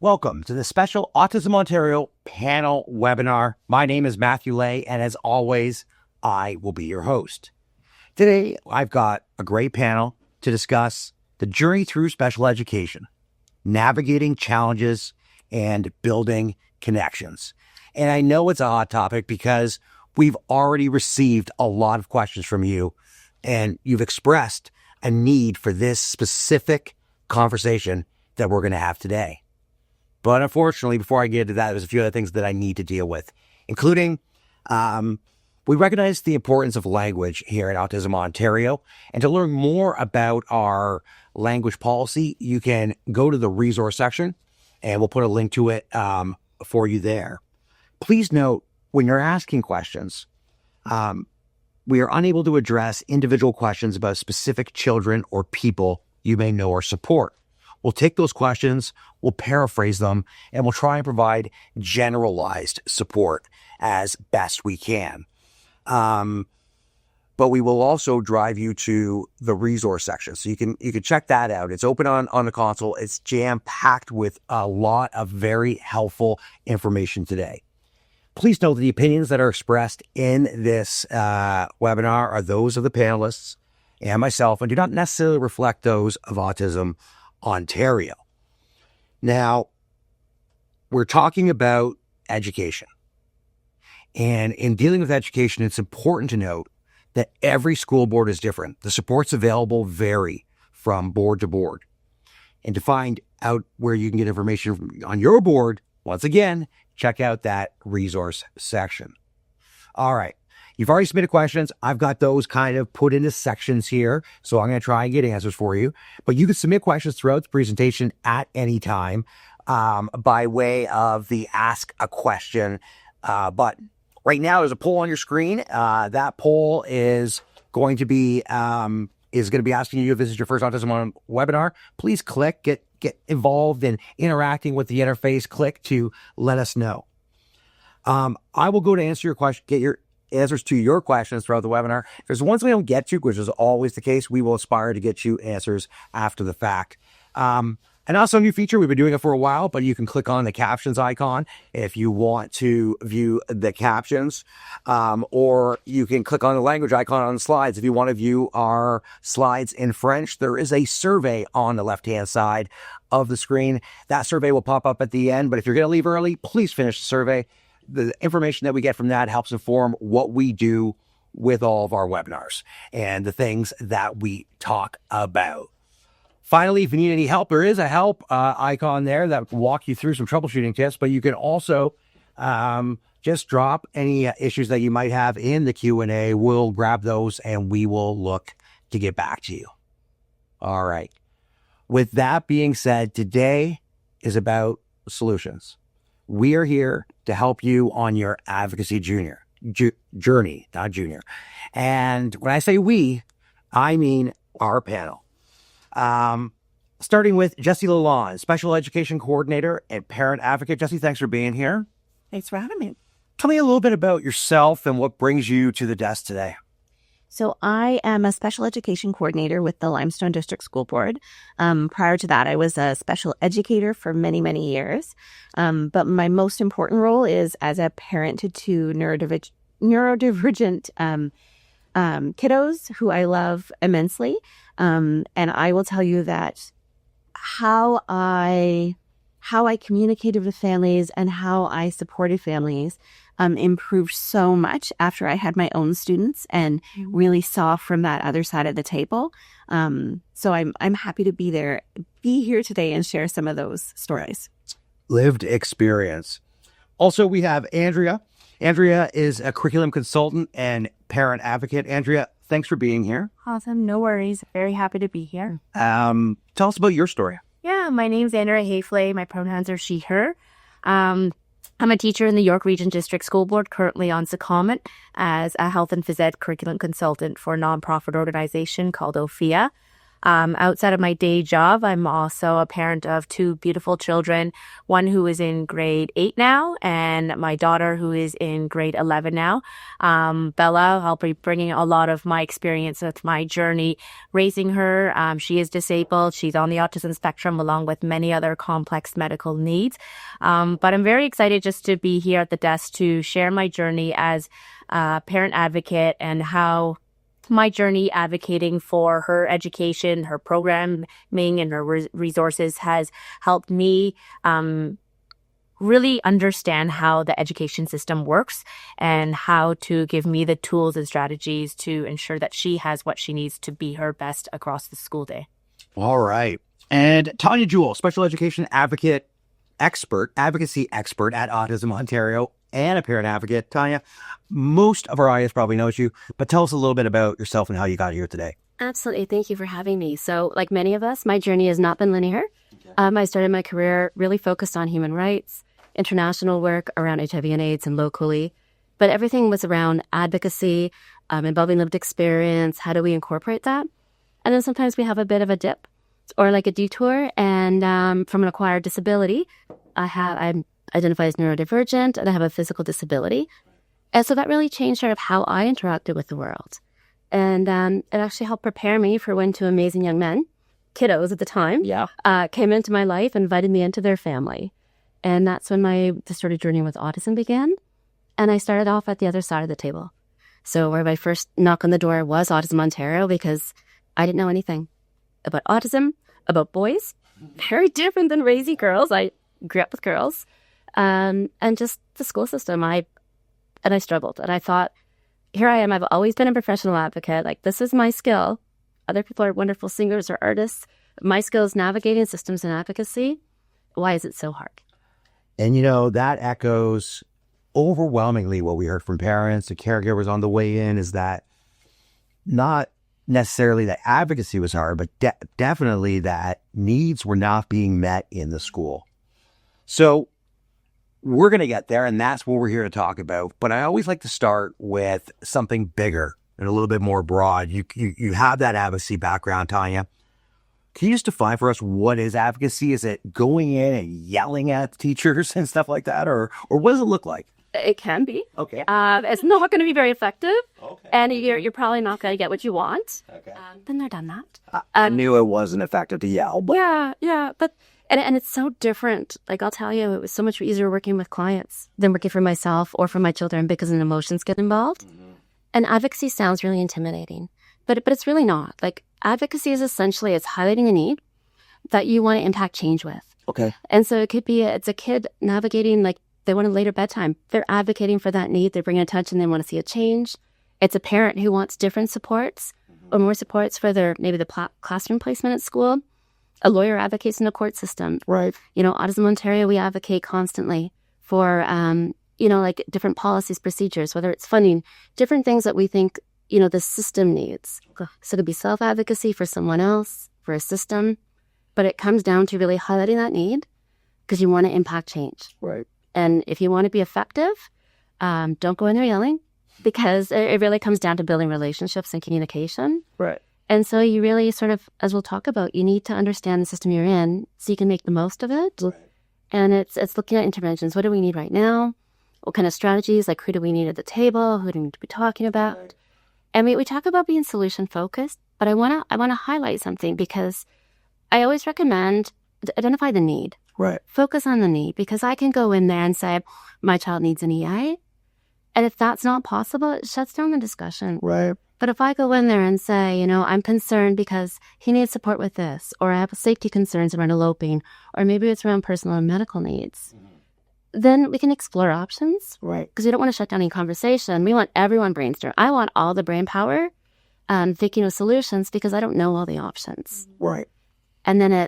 Welcome to the special Autism Ontario panel webinar. My name is Matthew Lay, and as always, I will be your host. Today, I've got a great panel to discuss the journey through special education, navigating challenges, and building connections. And I know it's a hot topic because we've already received a lot of questions from you, and you've expressed a need for this specific conversation that we're going to have today. But unfortunately, before I get into that, there's a few other things that I need to deal with, including we recognize the importance of language here at Autism Ontario. And to learn more about our language policy, you can go to the resource section, and we'll put a link to it for you there. Please note, when you're asking questions, we are unable to address individual questions about specific children or people you may know or support. We'll take those questions, we'll paraphrase them, and we'll try and provide generalized support as best we can. But we will also drive you to the resource section. So you can check that out. It's open on the console. It's jam-packed with a lot of very helpful information today. Please note that the opinions that are expressed in this webinar are those of the panelists and myself and do not necessarily reflect those of Autism Ontario. Now, we're talking about education. And in dealing with education, it's important to note that every school board is different. The supports available vary from board to board. And to find out where you can get information on your board, once again, check out that resource section. All right. You've already submitted questions. I've got those kind of put into sections here, so I'm going to try and get answers for you. But you can submit questions throughout the presentation at any time by way of the Ask a Question button. Right now, there's a poll on your screen. That poll is going to be asking you if this is your first Autism webinar. Please click, get involved in interacting with the interface. Click to let us know. I will go to answer your question, get your answers to your questions throughout the webinar. If there's ones we don't get to, which is always the case, we will aspire to get you answers after the fact. And also a new feature, we've been doing it for a while, but you can click on the captions icon if you want to view the captions, or you can click on the language icon on the slides if you want to view our slides in French. There is a survey on the left-hand side of the screen. That survey will pop up at the end, but if you're going to leave early, please finish the survey. The information that we get from that helps inform what we do with all of our webinars and the things that we talk about. Finally, if you need any help, there is a help icon there that will walk you through some troubleshooting tips, but you can also just drop any issues that you might have in the Q&A. We'll grab those and we will look to get back to you. All right. With that being said, today is about solutions. We are here to help you on your advocacy journey, not junior. And when I say we, I mean our panel. Starting with Jessie Lalonde, Special Education Coordinator and Parent Advocate. Jessie, thanks for being here. Thanks for having me. Tell me a little bit about yourself and what brings you to the desk today. So I am a special education coordinator with the Limestone District School Board. Prior to that, I was a special educator for many, many years. But my most important role is as a parent to two neurodivergent kiddos who I love immensely. And I will tell you that how I communicated with families and how I supported families improved so much after I had my own students and really saw from that other side of the table. So I'm happy to be here today and share some of those stories. Lived experience. Also, we have Andrea. Andrea is a curriculum consultant and parent advocate. Andrea, thanks for being here. Awesome. No worries. Very happy to be here. Tell us about your story. Yeah, my name's Andrea Hayflay. My pronouns are she, her. I'm a teacher in the York Region District School Board, currently on secondment as a health and phys ed curriculum consultant for a nonprofit organization called OFIA. Outside of my day job, I'm also a parent of two beautiful children, one who is in grade 8 now and my daughter who is in grade 11 now. Bella, I'll be bringing a lot of my experience with my journey raising her. She is disabled. She's on the autism spectrum along with many other complex medical needs. But I'm very excited just to be here at the desk to share my journey as a parent advocate and how my journey advocating for her education, her programming, and her resources has helped me really understand how the education system works and how to give me the tools and strategies to ensure that she has what she needs to be her best across the school day. All right. And Tanya Jewell, special education advocate expert, advocacy expert at Autism Ontario, and a parent advocate. Tanya, most of our audience probably knows you, but tell us a little bit about yourself and how you got here today. Absolutely. Thank you for having me. So like many of us, my journey has not been linear. I started my career really focused on human rights, international work around HIV and AIDS and locally, but everything was around advocacy, involving lived experience. How do we incorporate that? And then sometimes we have a bit of a dip or like a detour. And from an acquired disability, I'm identified as neurodivergent and I have a physical disability. And so that really changed sort of how I interacted with the world. And it actually helped prepare me for when two amazing young men, kiddos at the time, came into my life and invited me into their family. And that's when the sort of journey with autism began. And I started off at the other side of the table. So where my first knock on the door was Autism Ontario because I didn't know anything about autism, about boys. Very different than raising girls. I grew up with girls. And just the school system. I struggled. And I thought, here I am. I've always been a professional advocate. Like, this is my skill. Other people are wonderful singers or artists. My skill is navigating systems and advocacy. Why is it so hard? And, that echoes overwhelmingly what we heard from parents and caregivers on the way in is that not necessarily that advocacy was hard, but definitely that needs were not being met in the school. So we're going to get there, and that's what we're here to talk about. But I always like to start with something bigger and a little bit more broad. You have that advocacy background, Tanya. Can you just define for us what is advocacy? Is it going in and yelling at teachers and stuff like that, or what does it look like? It can be. Okay. It's not going to be very effective, Okay. and you're probably not going to get what you want. Okay. Been there, done that. I knew it wasn't effective to yell, but Yeah, but and it's so different. Like, I'll tell you, it was so much easier working with clients than working for myself or for my children because an emotions get involved. Mm-hmm. And advocacy sounds really intimidating, but it's really not. Like, advocacy is essentially it's highlighting a need that you want to impact change with. Okay. And so it could be it's a kid navigating, like, they want a later bedtime. They're advocating for that need. They're bringing attention. They want to see a change. It's a parent who wants different supports or more supports for maybe the classroom placement at school. A lawyer advocates in the court system. Right. Autism Ontario, we advocate constantly for, like different policies, procedures, whether it's funding, different things that we think, the system needs. So to be self-advocacy for someone else, for a system, but it comes down to really highlighting that need because you want to impact change. Right. And if you want to be effective, don't go in there yelling because it really comes down to building relationships and communication. Right. And so you really sort of, as we'll talk about, you need to understand the system you're in so you can make the most of it. Right. And it's looking at interventions. What do we need right now? What kind of strategies? Like, who do we need at the table? Who do we need to be talking about? Right. And we talk about being solution focused, but I want to highlight something because I always recommend identify the need. Right. Focus on the need because I can go in there and say, my child needs an EI. And if that's not possible, it shuts down the discussion. Right. But if I go in there and say, I'm concerned because he needs support with this, or I have safety concerns around eloping, or maybe it's around personal and medical needs, then we can explore options. Right. Because we don't want to shut down any conversation. We want everyone brainstorm. I want all the brain power thinking of solutions because I don't know all the options. Right. And then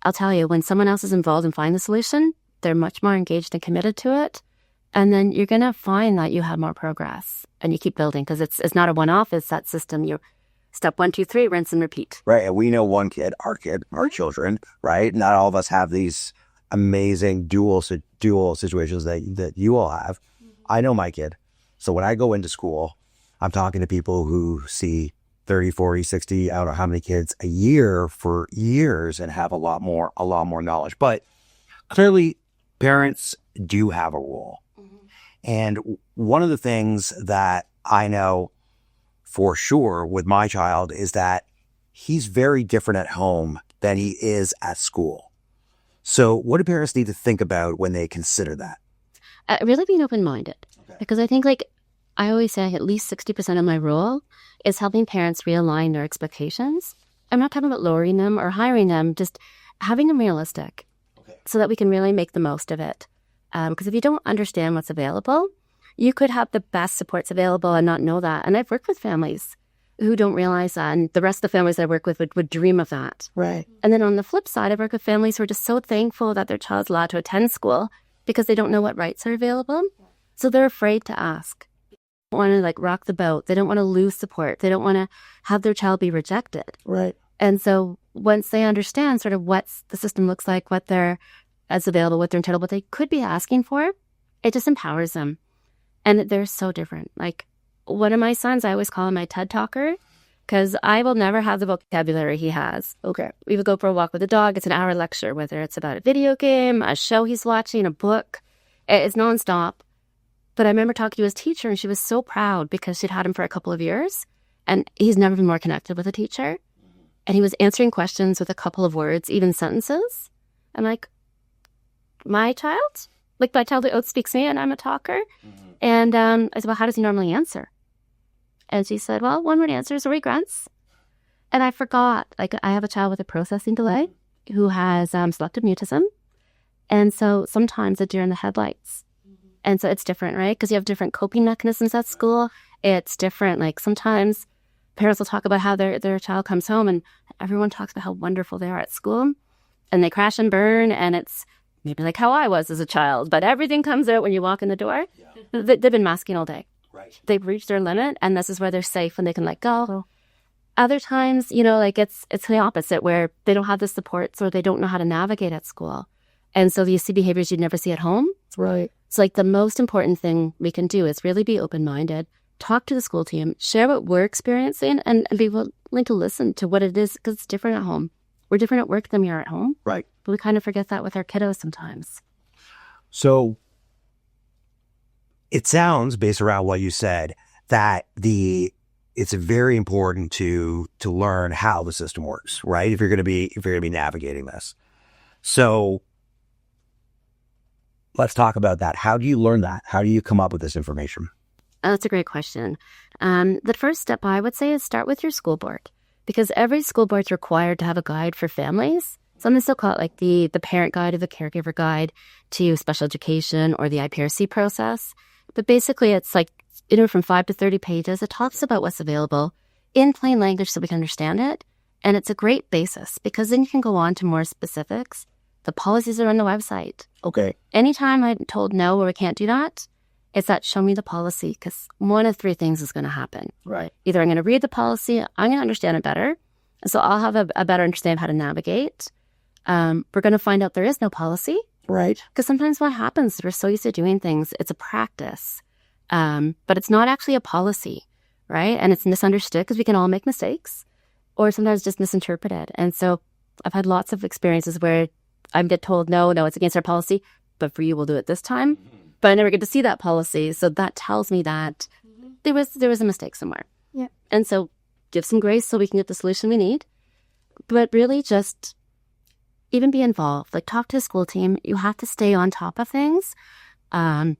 I'll tell you, when someone else is involved in finding the solution, they're much more engaged and committed to it. And then you're going to find that you have more progress and you keep building because it's not a one-off. It's that system. You step 1, 2, 3, rinse and repeat. Right. And we know one kid, our children, right? Not all of us have these amazing dual situations that you all have. Mm-hmm. I know my kid. So when I go into school, I'm talking to people who see 30, 40, 60, I don't know how many kids a year for years and have a lot more knowledge. But clearly parents do have a role. And one of the things that I know for sure with my child is that he's very different at home than he is at school. So what do parents need to think about when they consider that? Really being open-minded. Okay. Because I think, like I always say, at least 60% of my role is helping parents realign their expectations. I'm not talking about lowering them or hiring them, just having them realistic so that we can really make the most of it. Because if you don't understand what's available, you could have the best supports available and not know that. And I've worked with families who don't realize that, and the rest of the families I work with would dream of that. Right. And then on the flip side, I've worked with families who are just so thankful that their child's allowed to attend school because they don't know what rights are available. So they're afraid to ask. They don't want to like rock the boat. They don't want to lose support. They don't want to have their child be rejected. Right. And so once they understand sort of what the system looks like, what they're as available, what they're entitled, what they could be asking for, it just empowers them. And they're so different. Like one of my sons, I always call him my TED talker because I will never have the vocabulary he has. Okay. We would go for a walk with a dog. It's an hour lecture, whether it's about a video game, a show he's watching, a book. It's nonstop. But I remember talking to his teacher and she was so proud because she'd had him for a couple of years and he's never been more connected with a teacher. And he was answering questions with a couple of words, even sentences. I'm like, my child? Like my child who outspeaks me and I'm a talker? And I said, well, how does he normally answer? And she said, well, one word answers or he grunts. And I forgot, like I have a child with a processing delay who has selective mutism. And so sometimes a deer in the headlights. And so it's different, right? Because you have different coping mechanisms at school. It's different. Like sometimes parents will talk about how their child comes home and everyone talks about how wonderful they are at school. And they crash and burn and it's maybe like how I was as a child. But everything comes out when you walk in the door. Yeah. They've been masking all day. Right. They've reached their limit and this is where they're safe and they can let go. Other times, you know, like it's the opposite where they don't have the supports or they don't know how to navigate at school. And so you see behaviors you'd never see at home. Right. It's like the most important thing we can do is really be open-minded, talk to the school team, share what we're experiencing and be willing to listen to what it is because it's different at home. We're different at work than we are at home. Right. But we kind of forget that with our kiddos sometimes. So it sounds, based around what you said, that it's very important to learn how the system works, right? If you're going to be navigating this. So let's talk about that. How do you learn that? How do you come up with this information? Oh, that's a great question. The first step I would say is start with your school board because every school board is required to have a guide for families. Some still call it like the parent guide or the caregiver guide to special education or the IPRC process. But basically it's like, you know, from 5 to 30 pages. It talks about what's available in plain language so we can understand it. And it's a great basis because then you can go on to more specifics. The policies are on the website. Okay. Anytime I'm told no or we can't do that, it's that show me the policy because one of three things is going to happen. Right. Either I'm going to read the policy, I'm going to understand it better. And so I'll have a better understanding of how to navigate. We're going to find out there is no policy. Right. Because sometimes what happens is we're so used to doing things, it's a practice. But it's not actually a policy, right? And it's misunderstood because we can all make mistakes or sometimes just misinterpreted. And so I've had lots of experiences where I get told, no, it's against our policy, but for you, we'll do it this time. But I never get to see that policy. So that tells me that there was a mistake somewhere. Yeah. And so give some grace so we can get the solution we need. But really just even be involved. Like talk to a school team. You have to stay on top of things. I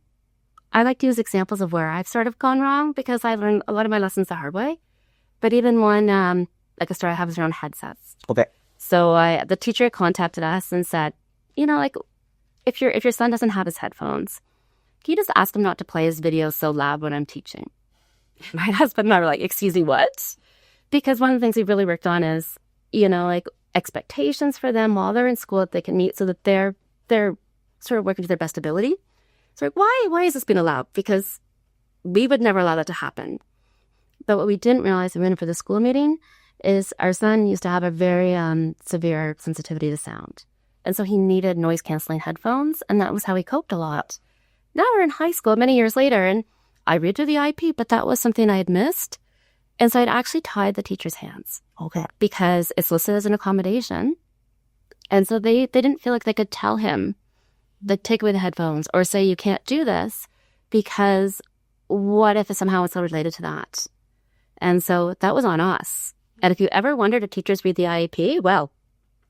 like to use examples of where I've sort of gone wrong because I learned a lot of my lessons the hard way. But even one, like a story I have is around headsets. Okay. So the teacher contacted us and said, you know, like if your son doesn't have his headphones, can you just ask him not to play his videos so loud when I'm teaching? My husband and I were like, excuse me, what? Because one of the things we've really worked on is, you know, like expectations for them while they're in school that they can meet so that they're sort of working to their best ability. So like, why is this being allowed? Because we would never allow that to happen. But what we didn't realize when we went for the school meeting is our son used to have a very severe sensitivity to sound. And so he needed noise-canceling headphones, and that was how he coped a lot. Now we're in high school many years later, and I read through the IEP, but that was something I had missed. And so I'd actually tied the teacher's hands. Okay. Because it's listed as an accommodation. And so they didn't feel like they could tell him, like, take away the headphones or say you can't do this, because what if somehow it's related to that? And so that was on us. And if you ever wondered if teachers read the IEP, well,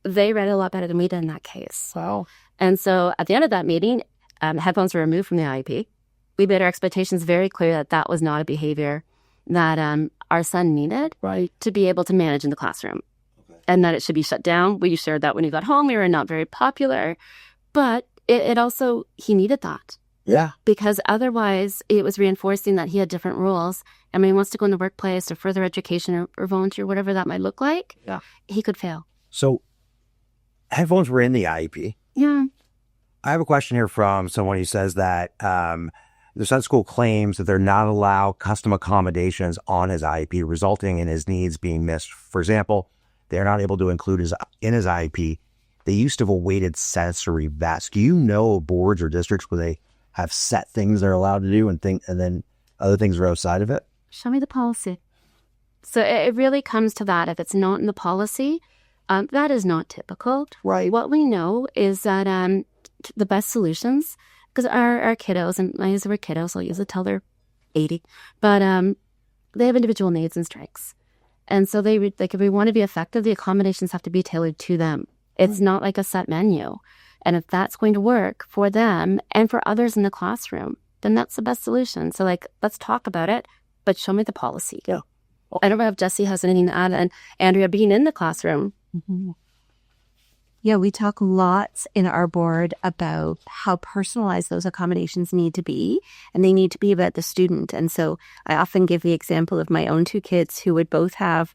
they read it a lot better than we did in that case. Wow. And so at the end of that meeting, headphones were removed from the IEP. We made our expectations very clear that that was not a behavior that our son needed to be able to manage in the classroom. Okay. And that it should be shut down. We shared that when he got home. We were not very popular. But it also, he needed that. Yeah. Because otherwise, it was reinforcing that he had different rules. And when he wants to go in the workplace or further education or volunteer, whatever that might look like, he could fail. So headphones were in the IEP. Yeah. I have a question here from someone who says that the Sun School claims that they're not allowed custom accommodations on his IEP, resulting in his needs being missed. For example, they're not able to include in his IEP the use of a weighted sensory vest. Do you know boards or districts where they have set things they're allowed to do and then other things are outside of it? Show me the policy. So it really comes to that. If it's not in the policy, that is not typical. Right. What we know is that the best solutions, because our kiddos, and I use the word kiddos, I'll use it till they're 80, but they have individual needs and strengths. And so if we want to be effective, the accommodations have to be tailored to them. It's not like a set menu. And if that's going to work for them and for others in the classroom, then that's the best solution. So let's talk about it, but show me the policy. Yeah. I don't know if Jesse has anything to add. And Andrea, being in the classroom. Mm-hmm. Yeah, we talk lots in our board about how personalized those accommodations need to be, and they need to be about the student. And so I often give the example of my own two kids who would both have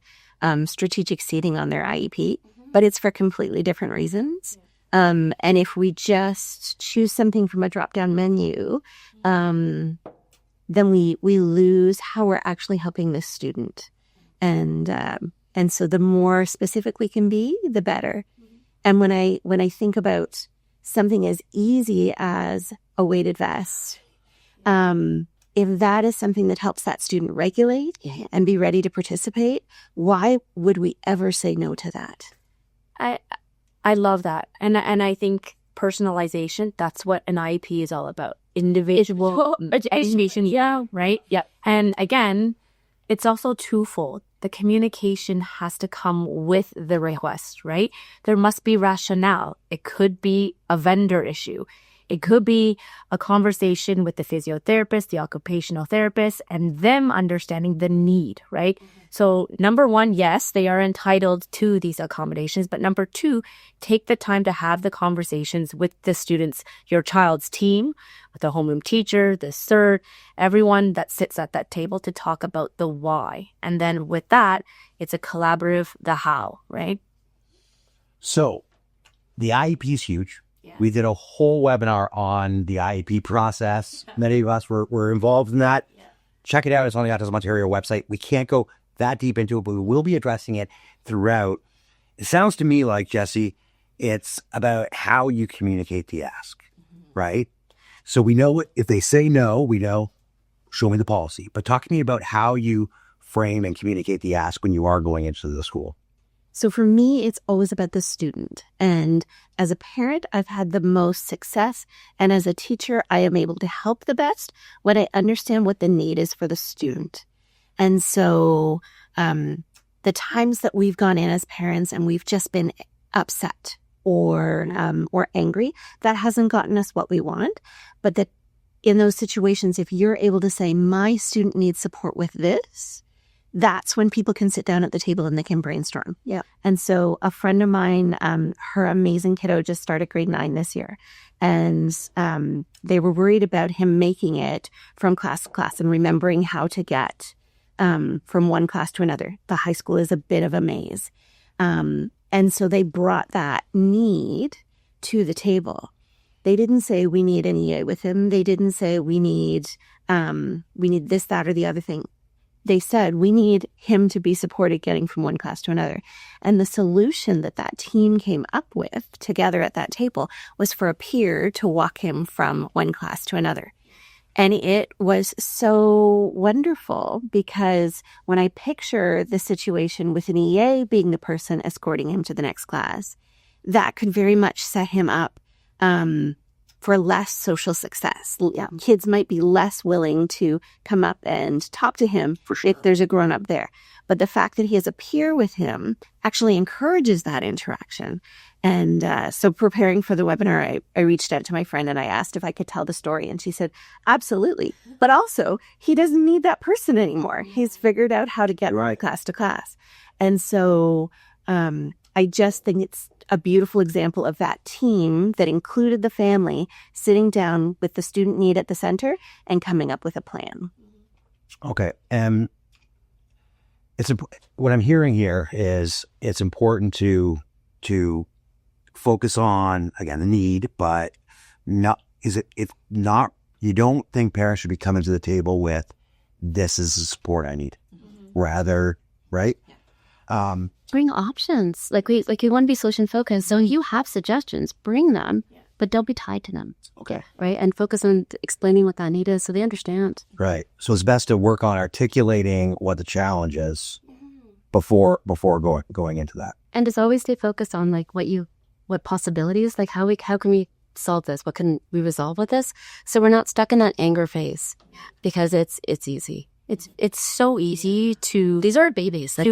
strategic seating on their IEP, but it's for completely different reasons. And if we just choose something from a drop-down menu, then we lose how we're actually helping the student. And so the more specific we can be, the better. And when I think about something as easy as a weighted vest, if that is something that helps that student regulate and be ready to participate, why would we ever say no to that? I love that. And I think personalization, that's what an IEP is all about. Individual education. Yeah, right? Yeah. And again, it's also twofold. The communication has to come with the request, right? There must be rationale. It could be a vendor issue. It could be a conversation with the physiotherapist, the occupational therapist, and them understanding the need, right? Mm-hmm. So number one, yes, they are entitled to these accommodations. But number two, take the time to have the conversations with the students, your child's team, with the homeroom teacher, the CERT, everyone that sits at that table to talk about the why. And then with that, it's a collaborative, the how, right? So the IEP is huge. Yeah. We did a whole webinar on the IEP process. Many of us were involved in that. Yeah. Check it out. It's on the Autism Ontario website. We can't go that deep into it, but we will be addressing it throughout. It sounds to me like, Jesse, it's about how you communicate the ask, right? So we know if they say no, we know, show me the policy. But talk to me about how you frame and communicate the ask when you are going into the school. So for me, it's always about the student. And as a parent, I've had the most success. And as a teacher, I am able to help the best when I understand what the need is for the student. And so the times that we've gone in as parents and we've just been upset or angry, that hasn't gotten us what we want. But that in those situations, if you're able to say, my student needs support with this, that's when people can sit down at the table and they can brainstorm. Yeah. And so a friend of mine, her amazing kiddo just started grade 9 this year. And they were worried about him making it from class to class and remembering how to get from one class to another. The high school is a bit of a maze. And so they brought that need to the table. They didn't say we need an EA with him. They didn't say we need this, that, or the other thing. They said, we need him to be supported getting from one class to another. And the solution that team came up with together at that table was for a peer to walk him from one class to another. And it was so wonderful because when I picture the situation with an EA being the person escorting him to the next class, that could very much set him up for less social success. Kids might be less willing to come up and talk to him if there's a grown-up there. But the fact that he has a peer with him actually encourages that interaction. And so preparing for the webinar, I reached out to my friend and I asked if I could tell the story. And she said, absolutely. But also, he doesn't need that person anymore. He's figured out how to get class to class. And so I just think it's a beautiful example of that team that included the family sitting down with the student need at the center and coming up with a plan. Okay. What I'm hearing here is it's important to focus on, again, the need, but you don't think parents should be coming to the table with, this is the support I need, rather, right? Bring options. Like we want to be solution focused. So you have suggestions, bring them, but don't be tied to them. Okay. Right. And focus on explaining what that need is so they understand. Right. So it's best to work on articulating what the challenge is before going into that. And just always stay focused on like what possibilities, like how can we solve this? What can we resolve with this? So we're not stuck in that anger phase because it's easy. It's so easy these are babies that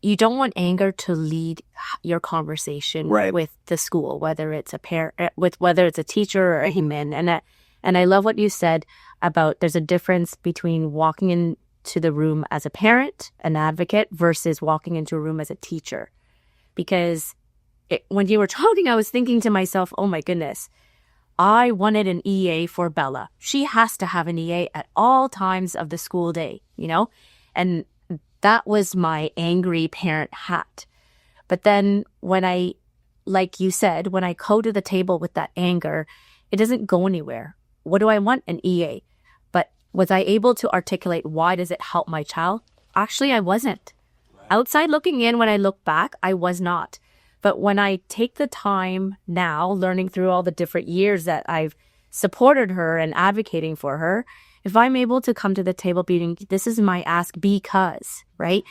you don't want anger to lead your conversation with the school, whether it's a parent, whether it's a teacher or a human. And I love what you said about there's a difference between walking into the room as a parent, an advocate, versus walking into a room as a teacher. Because when you were talking, I was thinking to myself, oh my goodness, I wanted an EA for Bella. She has to have an EA at all times of the school day, and that was my angry parent hat. But then like you said, when I go to the table with that anger, it doesn't go anywhere. What do I want? An EA. But was I able to articulate why does it help my child? Actually, I wasn't. Outside looking in, when I look back, I was not. But when I take the time now, learning through all the different years that I've supported her and advocating for her, if I'm able to come to the table being, this is my ask because, right?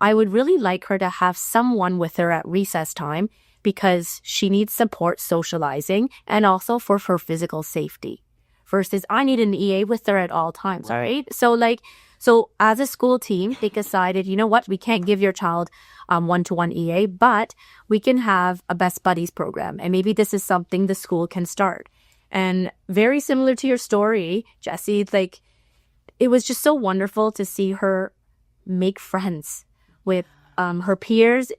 I would really like her to have someone with her at recess time because she needs support socializing and also for her physical safety. Versus I need an EA with her at all times, all right? So as a school team, they decided, you know what, we can't give your child one-to-one EA, but we can have a Best Buddies program. And maybe this is something the school can start. And very similar to your story, Jessie, like it was just so wonderful to see her make friends with her peers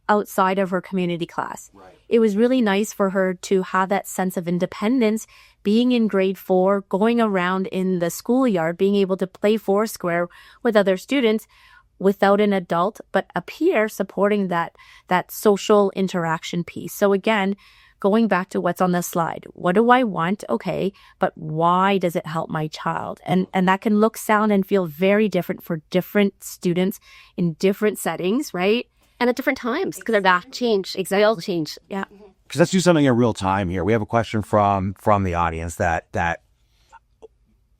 outside of her community class. Right. It was really nice for her to have that sense of independence, being in grade 4, going around in the schoolyard, being able to play foursquare with other students without an adult, but a peer supporting that social interaction piece. So again, going back to what's on the slide, what do I want? Okay, but why does it help my child? And that can look, sound, and feel very different for different students in different settings, right? And at different times, because they're not change. Exactly. They all change. Yeah. Because let's do something in real time here. We have a question from the audience that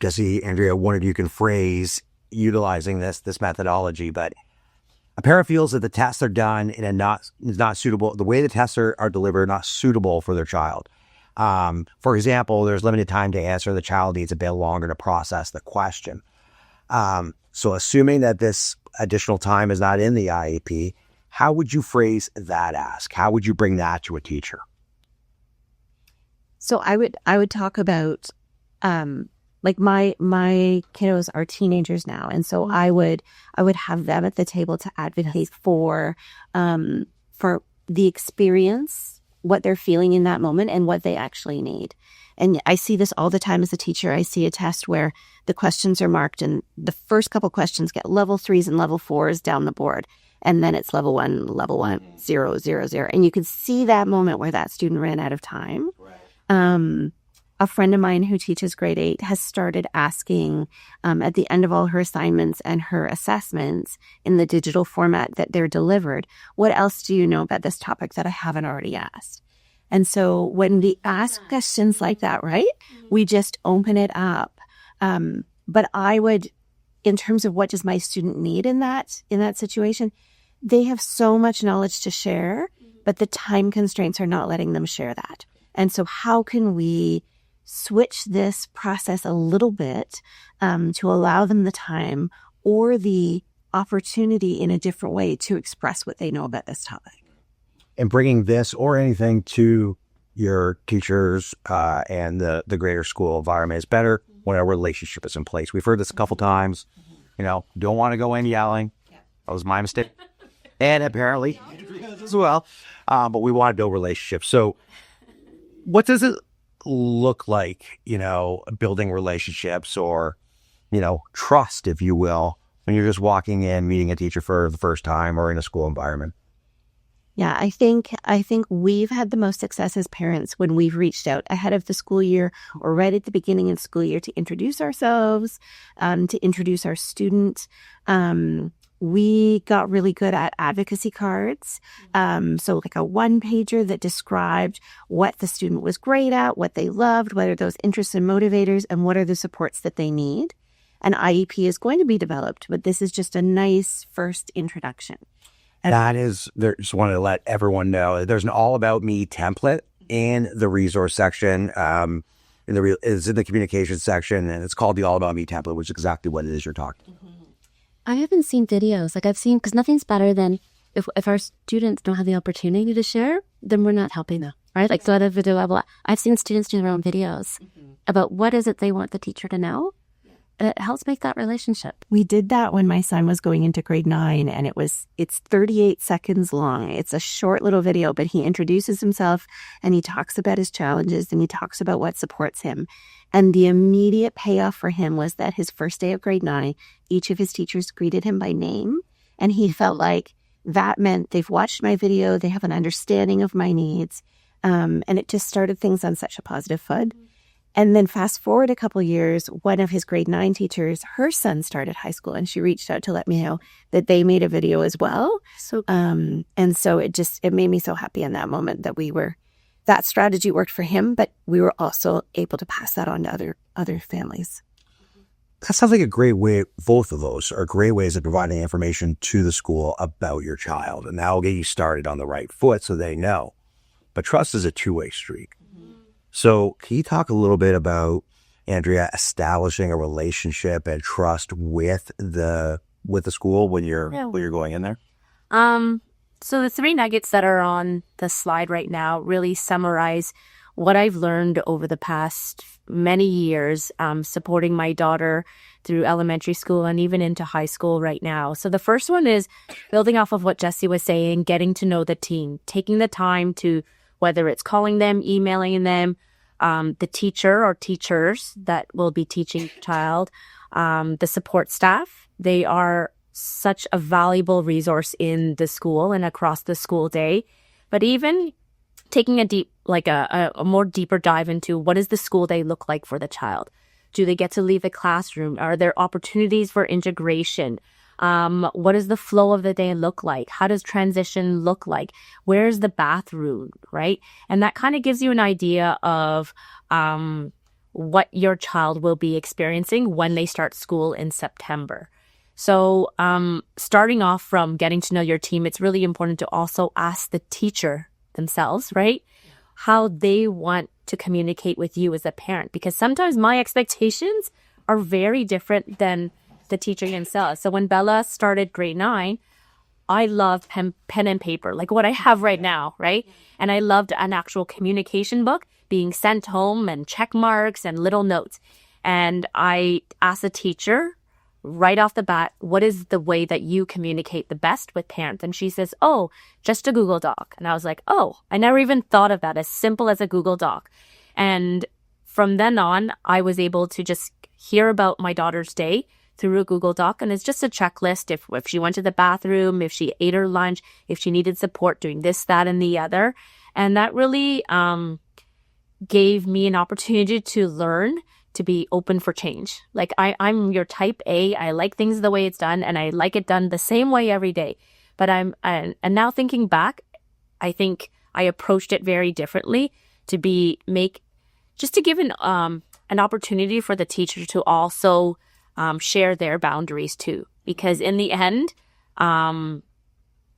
Jessie, Andrea, one of you can phrase utilizing this methodology. But a parent feels that the tests are done in is not suitable. The way the tests are delivered, not suitable for their child. For example, there's limited time to answer. The child needs a bit longer to process the question. So assuming that this additional time is not in the IEP, how would you phrase that ask? How would you bring that to a teacher? So I would talk about like my kiddos are teenagers now, and so I would have them at the table to advocate for the experience, what they're feeling in that moment, and what they actually need. And I see this all the time as a teacher. I see a test where the questions are marked, and the first couple questions get level 3s and level 4s down the board. And then it's level 1, 0, 0, 0. And you could see that moment where that student ran out of time. Right. A friend of mine who teaches grade 8 has started asking at the end of all her assignments and her assessments in the digital format that they're delivered, what else do you know about this topic that I haven't already asked? And so when we ask questions like that, right, we just open it up. But I would, in terms of what does my student need in that situation, they have so much knowledge to share, but the time constraints are not letting them share that. And so how can we switch this process a little bit to allow them the time or the opportunity in a different way to express what they know about this topic? And bringing this or anything to your teachers and the greater school environment is better when a relationship is in place. We've heard this a couple times. Don't want to go in yelling. That was my mistake. And apparently as well. But we want to build relationships. So what does it look like, building relationships or, trust, if you will, when you're just walking in, meeting a teacher for the first time or in a school environment? Yeah, I think we've had the most success as parents when we've reached out ahead of the school year or right at the beginning of the school year to introduce ourselves, to introduce our student. We got really good at advocacy cards. So like a one-pager that described what the student was great at, what they loved, what are those interests and motivators, and what are the supports that they need. An IEP is going to be developed, but this is just a nice first introduction. And that is, just wanted to let everyone know, there's an All About Me template in the resource section. It's in the communication section, and it's called the All About Me template, which is exactly what it is you're talking about. I haven't seen videos. I've seen, because nothing's better than if our students don't have the opportunity to share, then we're not helping them, right? So at a video level, I've seen students do their own videos about what is it they want the teacher to know. And it helps make that relationship. We did that when my son was going into grade 9, and it's 38 seconds long. It's a short little video, but he introduces himself and he talks about his challenges and he talks about what supports him. And the immediate payoff for him was that his first day of grade 9, each of his teachers greeted him by name. And he felt like that meant they've watched my video, they have an understanding of my needs. And it just started things on such a positive foot. And then fast forward a couple years, one of his grade 9 teachers, her son started high school, and she reached out to let me know that they made a video as well. So, and so it made me so happy in that moment that that strategy worked for him, but we were also able to pass that on to other families. That sounds like a great way. Both of those are great ways of providing information to the school about your child. And that will get you started on the right foot so they know. But trust is a two-way street. So can you talk a little bit about, Andrea, establishing a relationship and trust with the school when you're going in there? So the 3 nuggets that are on the slide right now really summarize what I've learned over the past many years, supporting my daughter through elementary school and even into high school right now. So the first one is building off of what Jessie was saying, getting to know the team, taking the time to, whether it's calling them, emailing them, the teacher or teachers that will be teaching your child, the support staff. They are such a valuable resource in the school and across the school day. But even taking a more deeper dive into what does the school day look like for the child? Do they get to leave the classroom? Are there opportunities for integration? What does the flow of the day look like? How does transition look like? Where's the bathroom, right? And that kind of gives you an idea of what your child will be experiencing when they start school in September. So starting off from getting to know your team, it's really important to also ask the teacher themselves, right? How they want to communicate with you as a parent. Because sometimes my expectations are very different than the teacher himself. So when Bella started grade 9, I loved pen and paper, like what I have right now, right? And I loved an actual communication book being sent home and check marks and little notes. And I asked the teacher right off the bat, what is the way that you communicate the best with parents? And she says, oh, just a Google Doc. And I was like, oh, I never even thought of that, as simple as a Google Doc. And from then on, I was able to just hear about my daughter's day through a Google Doc. And it's just a checklist. If she went to the bathroom, if she ate her lunch, if she needed support doing this, that, and the other. And that really gave me an opportunity to learn to be open for change. Like I'm your type A. I like things the way it's done, and I like it done the same way every day. But and now thinking back, I think I approached it very differently to give an opportunity for the teacher to also share their boundaries too. Because in the end, I'm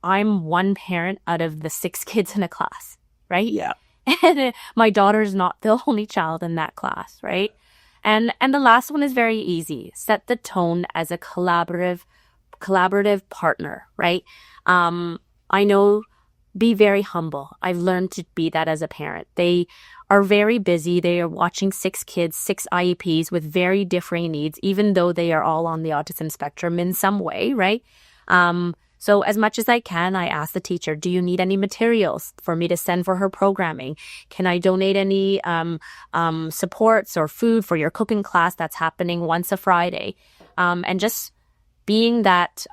one parent out of the 6 kids in a class, right? Yeah. And my daughter's not the only child in that class, right? And the last one is very easy. Set the tone as a collaborative partner, right? I know, be very humble. I've learned to be that as a parent. They are very busy. They are watching 6 kids, 6 IEPs with very differing needs, even though they are all on the autism spectrum in some way, right? So as much as I can, I ask the teacher, do you need any materials for me to send for her programming? Can I donate any supports or food for your cooking class that's happening once a Friday? And just being that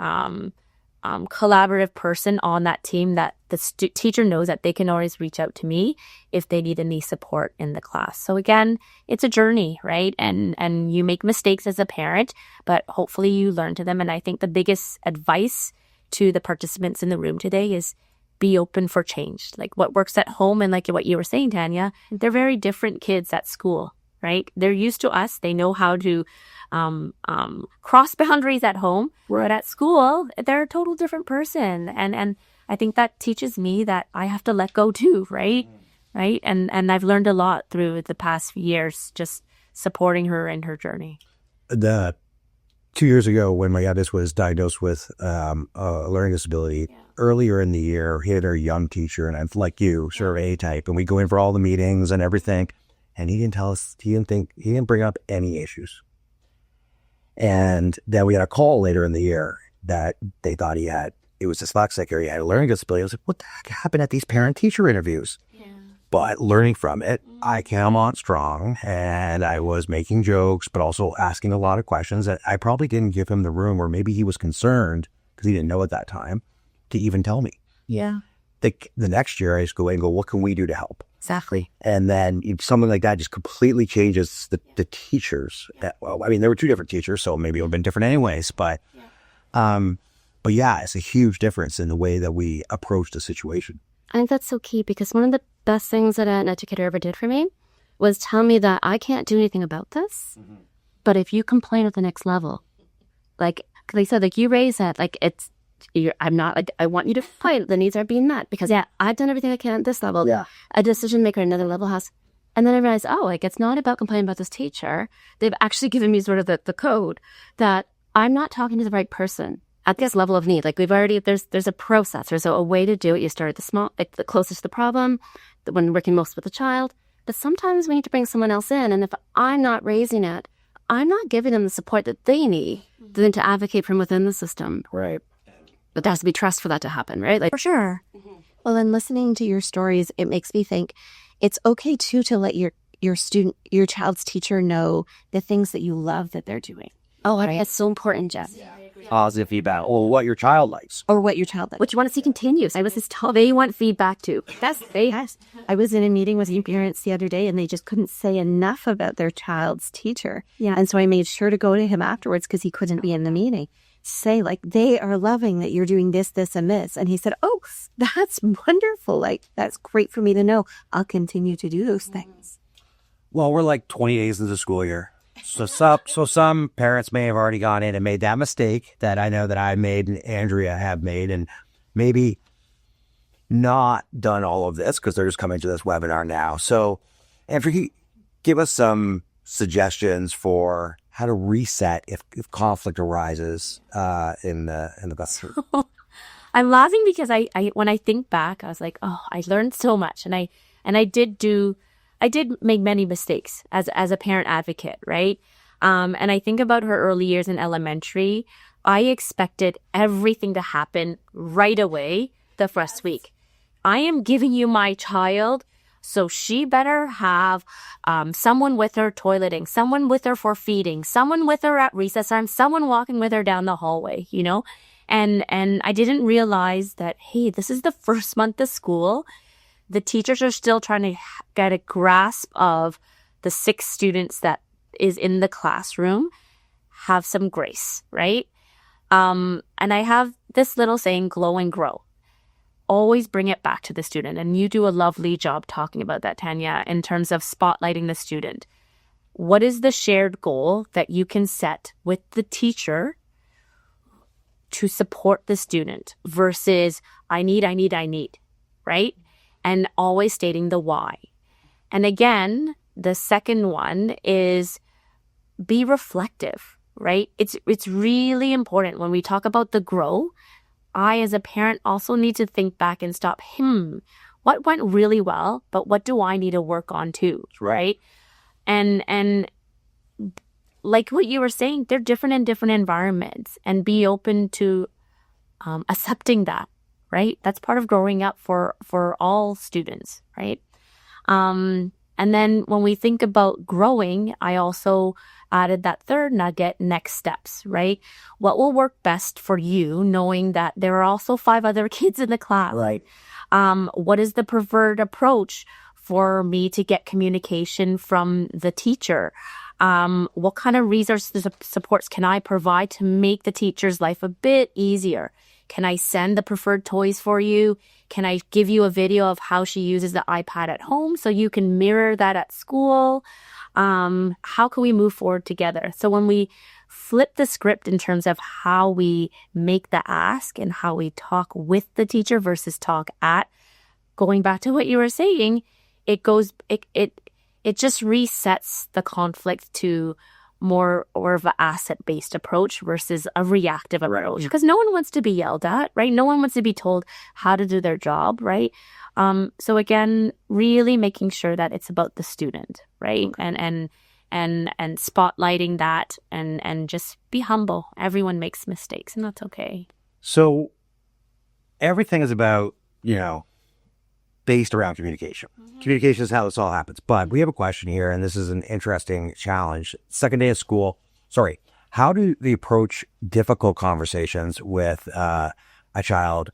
collaborative person on that team that the teacher knows that they can always reach out to me if they need any support in the class. So again, it's a journey, right? And you make mistakes as a parent, but hopefully you learn to them. And I think the biggest advice to the participants in the room today is be open for change. Like what works at home, and like what you were saying, Tanya, they're very different kids at school, right? They're used to us. They know how to cross boundaries at home, but at school, they're a total different person. And I think that teaches me that I have to let go too, right? Right. And I've learned a lot through the past few years, just supporting her in her journey. 2 years ago, when my youngest was diagnosed with a learning disability, earlier in the year, he had a young teacher, and I'm like you, sort of A-type, and we go in for all the meetings and everything, and he didn't tell us, he didn't bring up any issues. And then we had a call later in the year that they thought it was dyslexic or he had a learning disability. I was like, what the heck happened at these parent-teacher interviews? But learning from it, I came on strong, and I was making jokes, but also asking a lot of questions that I probably didn't give him the room, or maybe he was concerned because he didn't know at that time to even tell me. Yeah. The next year I just go in and go, what can we do to help? Exactly. And then something like that just completely changes the teachers. Well, I mean, there were 2 different teachers, so maybe it would have been different anyways. But yeah, it's a huge difference in the way that we approach the situation. I think that's so key, because one of the best things that an educator ever did for me was tell me that I can't do anything about this, but if you complain at the next level, like they said, like you raise that, like I'm not like, I want you to complain. The needs are being met, because I've done everything I can at this level. Yeah. A decision maker at another level has. And then I realized, like it's not about complaining about this teacher. They've actually given me sort of the code that I'm not talking to the right person at this level of need. Like we've already, there's a process, there's a way to do it. You start at the closest to the problem, when working most with the child. But sometimes we need to bring someone else in. And if I'm not raising it, I'm not giving them the support that they need then to advocate from within the system. Right. But there has to be trust for that to happen, right? Like For sure. Well, then listening to your stories, it makes me think it's okay too to let your child's teacher know the things that you love that they're doing. Oh, it's so important, Jess. Positive feedback, or what your child likes. Or what your child likes. What you want to see continues. I was just told they want feedback too. Yes. I was in a meeting with parents the other day, and they just couldn't say enough about their child's teacher. Yeah. And so I made sure to go to him afterwards, because he couldn't be in the meeting. Say, like, they are loving that you're doing this, this, and this. And he said, oh, that's wonderful. Like, that's great for me to know. I'll continue to do those things. Well, we're like 20 days into the school year. So some parents may have already gone in and made that mistake that I know that I made and Andrea have made, and maybe not done all of this because they're just coming to this webinar now. So, Andrea, give us some suggestions for how to reset if conflict arises in the classroom. I'm laughing because I when I think back, I was like, oh, I learned so much, and I did make many mistakes as a parent advocate, right? And I think about her early years in elementary. I expected everything to happen right away the first week. I am giving you my child, so she better have someone with her toileting, someone with her for feeding, someone with her at recess time, someone walking with her down the hallway, you know? And I didn't realize that, hey, this is the first month of school. The teachers are still trying to get a grasp of the 6 students that is in the classroom. Have some grace, right? And I have this little saying, glow and grow. always bring it back to the student. And you do a lovely job talking about that, Tanya, in terms of spotlighting the student. What is the shared goal that you can set with the teacher to support the student versus I need, right? And always stating the why. And again, the second one is be reflective, right? It's really important when we talk about the grow. I, as a parent, also need to think back and stop, what went really well, but what do I need to work on too, right? And like what you were saying, they're different in different environments, and be open to accepting that, right? That's part of growing up for all students, right? And then when we think about growing, I also added that third nugget, next steps, right? What will work best for you, knowing that there are also 5 other kids in the class? Right. What is the preferred approach for me to get communication from the teacher? What kind of resources, supports can I provide to make the teacher's life a bit easier? Can I send the preferred toys for you? Can I give you a video of how she uses the iPad at home so you can mirror that at school? How can we move forward together? So when we flip the script in terms of how we make the ask and how we talk with the teacher versus talk at, going back to what you were saying, it just resets the conflict to more or of an asset-based approach versus a reactive approach. Because no one wants to be yelled at, right? No one wants to be told how to do their job, right? So again, really making sure that it's about the student, right? Okay. And spotlighting that and just be humble. Everyone makes mistakes, and that's okay. So everything is about, based around communication. Mm-hmm. Communication is how this all happens. But we have a question here, and this is an interesting challenge. Second day of school. How do they approach difficult conversations with a child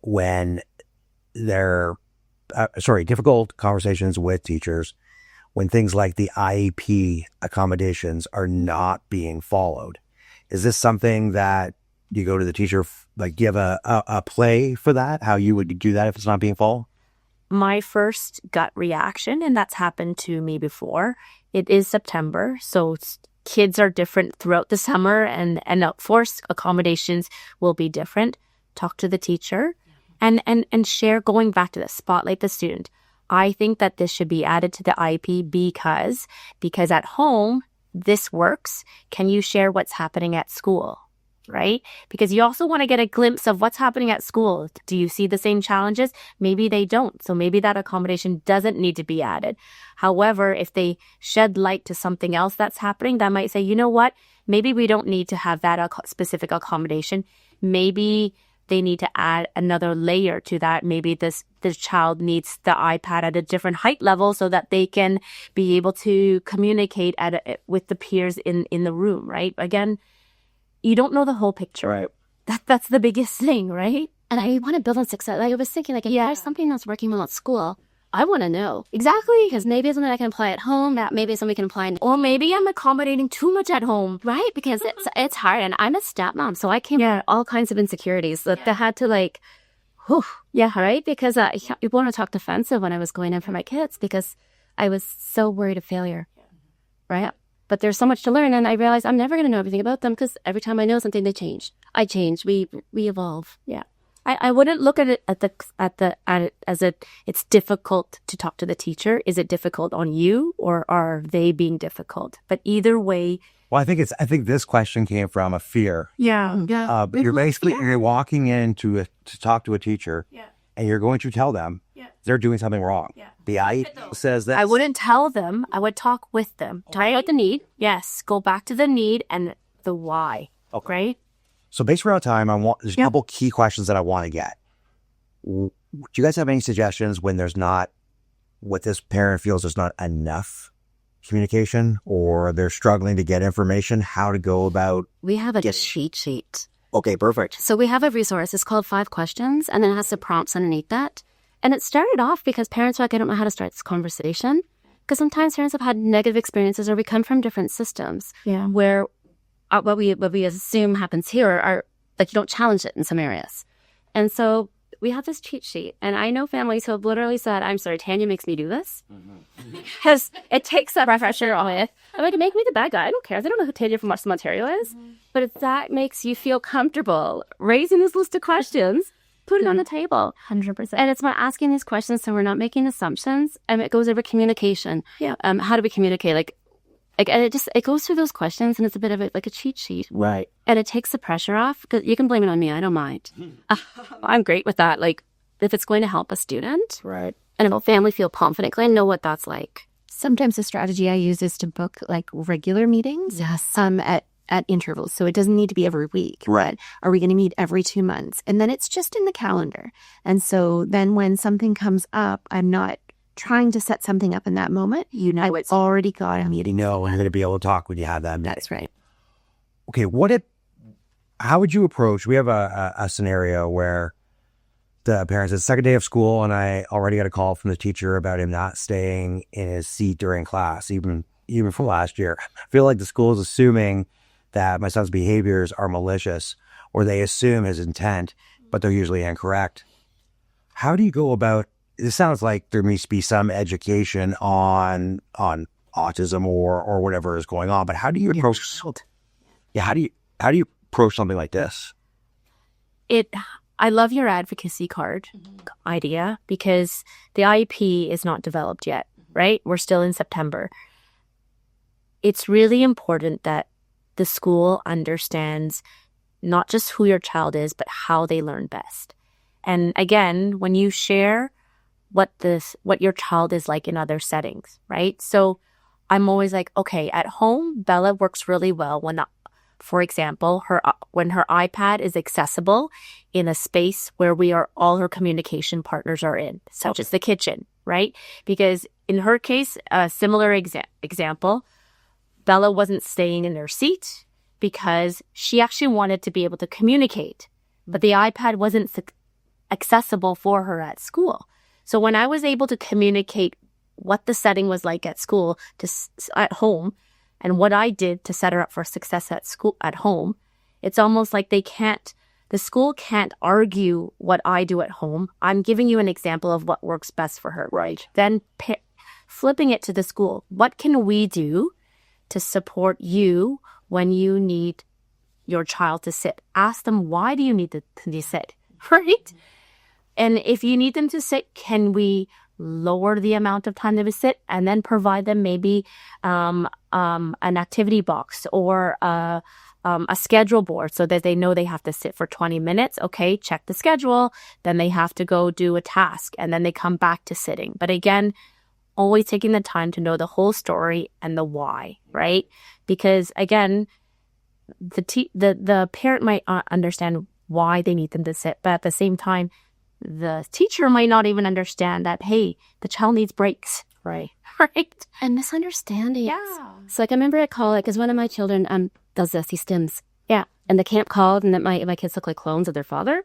when they're, difficult conversations with teachers when things like the IEP accommodations are not being followed? Is this something that you go to the teacher, give a play for that, how you would do that if it's not being followed? My first gut reaction, and that's happened to me before, it is September, so kids are different throughout the summer, and of course accommodations will be different. Talk to the teacher and share, going back to the spotlight the student. I think that this should be added to the IEP because at home, this works. Can you share what's happening at school? Right? Because you also want to get a glimpse of what's happening at school. Do you see the same challenges? Maybe they don't. So maybe that accommodation doesn't need to be added. However, if they shed light to something else that's happening, that might say, you know what? Maybe we don't need to have that specific accommodation. Maybe they need to add another layer to that. Maybe this child needs the iPad at a different height level so that they can be able to communicate with the peers in the room, right? Again, you don't know the whole picture. Right. That's the biggest thing, right? And I want to build on success. I was thinking, if there's something that's working well at school, I want to know. Exactly. Because maybe it's something I can apply at home, that maybe something we can apply. Or maybe I'm accommodating too much at home. Right? Because it's hard. And I'm a stepmom, so I came with all kinds of insecurities that they had to right? Because you want to talk defensive when I was going in for my kids because I was so worried of failure. Right? But there's so much to learn, and I realized I'm never going to know everything about them because every time I know something, they change. I change. We evolve. Yeah, I wouldn't look at it as it's difficult to talk to the teacher. Is it difficult on you, or are they being difficult? But either way. Well, I think this question came from a fear. Yeah. You're walking in to talk to a teacher. Yeah. And you're going to tell them they're doing something wrong. Yeah. The IEP says that. I wouldn't tell them. I would talk with them. Talk about the need. Yes. Go back to the need and the why. Okay. Right? So based around time, there's a couple key questions that I want to get. Do you guys have any suggestions when there's not, what this parent feels there's not enough communication, or they're struggling to get information, how to go about? We have a cheat sheet. Okay, perfect. So we have a resource. It's called 5 Questions, and then it has the prompts underneath that. And it started off because parents were like, I don't know how to start this conversation. Because sometimes parents have had negative experiences, or we come from different systems where what we assume happens here are like you don't challenge it in some areas. And so we have this cheat sheet. And I know families who have literally said, I'm sorry, Tanya makes me do this. Because it takes that pressure off. I'm like, make me the bad guy. I don't care. They don't know who Tanya from Autism Ontario is. But if that makes you feel comfortable raising this list of questions, put it on the table. 100%. And it's about asking these questions so we're not making assumptions. And it goes over communication. Yeah. How do we communicate? Like, and it goes through those questions, and it's a bit of like a cheat sheet. Right. And it takes the pressure off, because you can blame it on me. I don't mind. I'm great with that. Like, if it's going to help a student, Right. and if a family feel confident, 'cause I know what that's like. Sometimes the strategy I use is to book like regular meetings. Yes. At intervals. So it doesn't need to be every week. Right. Are we going to meet every 2 months? And then it's just in the calendar. And so then when something comes up, I'm not trying to set something up in that moment. You know, it's already got a meeting. You know, I'm going to be able to talk when you have that meeting. That's right. Okay, how would you approach, we have a scenario where the parents, it's the second day of school, and I already got a call from the teacher about him not staying in his seat during class, even from last year. I feel like the school is assuming that my son's behaviors are malicious, or they assume his intent, but they're usually incorrect. How do you go about, it sounds like there needs to be some education on autism or whatever is going on, but how do you approach, how do you approach something like this? I love your advocacy card idea, because the IEP is not developed yet, right? We're still in September. It's really important that the school understands not just who your child is, but how they learn best. And again, when you share what your child is like in other settings, right? So I'm always like, okay, at home, Bella works really well when, for example, when her iPad is accessible in a space where all her communication partners are in, such as the kitchen, right? Because in her case, a similar example, Bella wasn't staying in her seat because she actually wanted to be able to communicate, but the iPad wasn't accessible for her at school. So when I was able to communicate what the setting was like at school at home, and what I did to set her up for success at home, it's almost like the school can't argue what I do at home. I'm giving you an example of what works best for her. Right. Then flipping it to the school. What can we do to support you when you need your child to sit? Ask them, why do you need to sit? Right? And if you need them to sit, can we lower the amount of time they would sit, and then provide them maybe an activity box or a schedule board so that they know they have to sit for 20 minutes. Okay, check the schedule. Then they have to go do a task, and then they come back to sitting. But again, always taking the time to know the whole story and the why, right? Because again, the parent might understand why they need them to sit, but at the same time, the teacher might not even understand that, hey, the child needs breaks. Right. Right. And misunderstandings. Yeah. So like I remember at college, because one of my children does this, he stims. Yeah. And the camp called, and that my kids look like clones of their father.